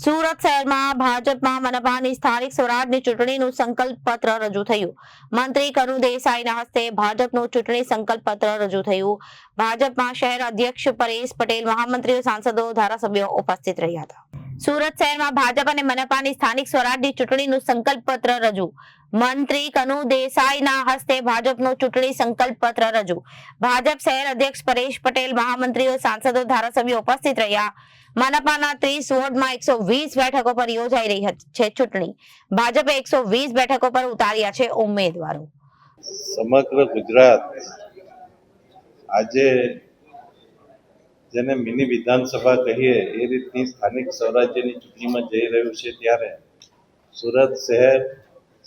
સુરત શહેરમાં ભાજપમાં મનપાની સ્થાનિક સ્વરાજની ચૂંટણીનું સંકલ્પ પત્ર રજૂ થયું. મંત્રી કનુ દેસાઈના હસ્તે ભાજપનું ચૂંટણી સંકલ્પ પત્ર રજૂ થયું. ભાજપમાં શહેર અધ્યક્ષ પરેશ પટેલ, મહામંત્રીઓ, સાંસદો, ધારાસભ્યો ઉપસ્થિત રહ્યા હતા. સુરત શહેરમાં ભાજપ અને મનપાની સ્થાનિક સ્વરાજની ચૂંટણીનું સંકલ્પ પત્ર રજૂ. મંત્રી કનુ દેસાઈના હસ્તે ભાજપનું ચૂંટણી સંકલ્પ પત્ર રજૂ. ભાજપ શહેર અધ્યક્ષ પરેશ પટેલ, મહામંત્રીઓ, સાંસદો, ધારાસભ્યો ઉપસ્થિત રહ્યા. મનપાના 30 વોર્ડમાં 120 બેઠકો પર યોજાઈ રહી છે ચૂંટણી. ભાજપે 120 બેઠકો પર ઉતાર્યા છે ઉમેદવારો. સમગ્ર ગુજરાત આજે જેને મિની વિધાનસભા કહીએ એ રીતની સ્થાનિક સ્વરાજ્યની ચૂંટણીમાં જઈ રહ્યું છે, ત્યારે સુરત શહેર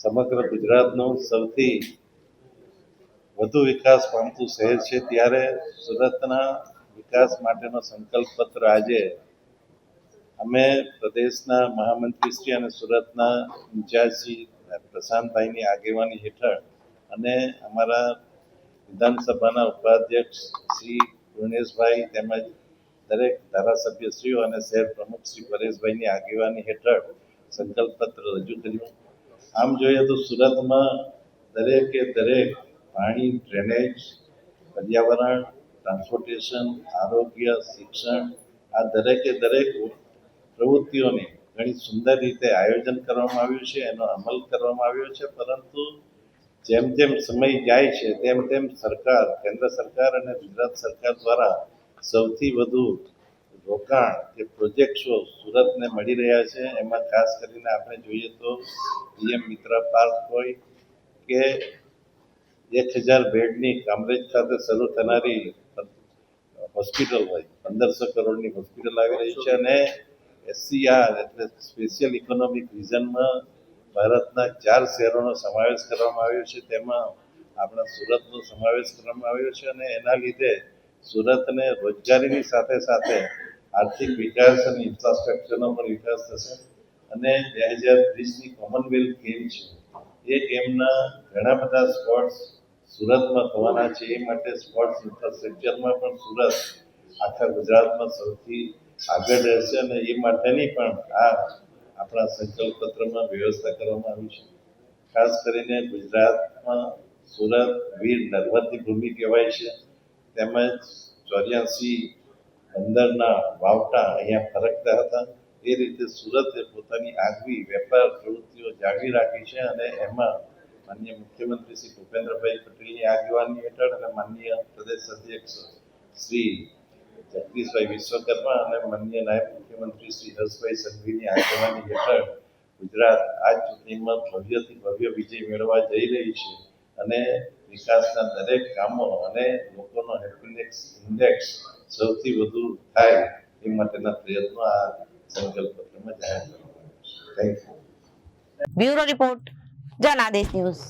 સમગ્ર ગુજરાતનું સૌથી વધુ વિકાસ પામતું શહેર છે, ત્યારે સુરતના વિકાસ માટેનો સંકલ્પ પત્ર આજે અમે પ્રદેશના મહામંત્રીશ્રી અને સુરતના ઇન્ચાર્જશ્રી પ્રશાંતભાઈની આગેવાની હેઠળ અને અમારા વિધાનસભાના ઉપાધ્યક્ષ શ્રી પૂર્ણેશભાઈ તેમજ દરેક ધારાસભ્યશ્રીઓ અને શહેર પ્રમુખ શ્રી પરેશભાઈની આગેવાની હેઠળ સંકલ્પ પત્ર રજૂ કર્યું. આમ જોઈએ તો સુરતમાં દરેકે દરેક પાણી, ડ્રેનેજ, પર્યાવરણ, ટ્રાન્સપોર્ટેશન, આરોગ્ય, શિક્ષણ, આ દરેકે દરેક પ્રવૃત્તિઓને ઘણી સુંદર રીતે આયોજન કરવામાં આવ્યું છે, એનો અમલ કરવામાં આવ્યો છે. પરંતુ જેમ જેમ સમય જાય છે તેમ તેમ સરકાર, કેન્દ્ર સરકાર અને ગુજરાત સરકાર દ્વારા સૌથી વધુ રોકાણ કે પ્રોજેક્ટ્સો સુરતને મળી રહ્યા છે. એમાં ખાસ કરીને આપણે જોઈએ તો પીએમ મિત્ર પાર્ક હોય કે 1000 બેડની કામરેજ ખાતે શરૂ થનારી હોસ્પિટલ હોય, 1500 કરોડની હોસ્પિટલ આવી રહી છે. અને SCR એટલે સ્પેશિયલ ઇકોનોમિક રિજનમાં ભારતના 4 શહેરોનો સમાવેશ કરવામાં આવ્યો છે, તેમાં આપણા સુરતનો સમાવેશ કરવામાં આવ્યો છે. અને એના લીધે સુરતને રોજગારીની સાથે સાથે આર્થિક વિકાસ અને ઇન્ફ્રાસ્ટ્રક્ચરનો પણ વિકાસ થશે. અને 2030ની કોમનવેલ્થ ગેમ છે, એ ગેમના ઘણા બધા સ્પોર્ટ્સ સુરતમાં થવાના છે. એ માટે સ્પોર્ટ્સ ઇન્ફ્રાસ્ટ્રક્ચરમાં પણ સુરત આખા ગુજરાતમાં સૌથી આગળ રહેશે. અને એ માટેની પણ આ આપણા સંકલ્પ પત્રમાં વ્યવસ્થા કરવામાં આવી છે. ખાસ કરીને ગુજરાતમાં સુરત વીર નર્મદની ભૂમિ કહેવાય છે, તેમજ 84 બંદરના વાવટા અહીંયા ફરકતા હતા. એ રીતે સુરતે પોતાની આગવી વેપાર પ્રવૃત્તિઓ જાળવી રાખી છે. અને એમાં માનનીય મુખ્યમંત્રી શ્રી ભૂપેન્દ્રભાઈ પટેલની આગેવાની હેઠળ અને માનનીય પ્રદેશ અધ્યક્ષ શ્રી જગદીશભાઈ વિશ્વકર્મા અને માનનીય નાયબ મુખ્યમંત્રી શ્રી હર્ષભાઈ સંઘવીની આગેવાની હેઠળ ગુજરાત આ ચૂંટણીમાં ભવ્યથી ભવ્ય વિજય મેળવવા જઈ રહી છે. અને વિકાસના દરેક કામો અને લોકોનો હેપીનેસ ઇન્ડેક્સ સૌથી વધુ થાય એ માટેના પ્રયત્નો આ સંકલ્પ પત્રમાં જાહેર કરવામાં આવ્યા છે. Thank you. Bureau report, Janadesh news.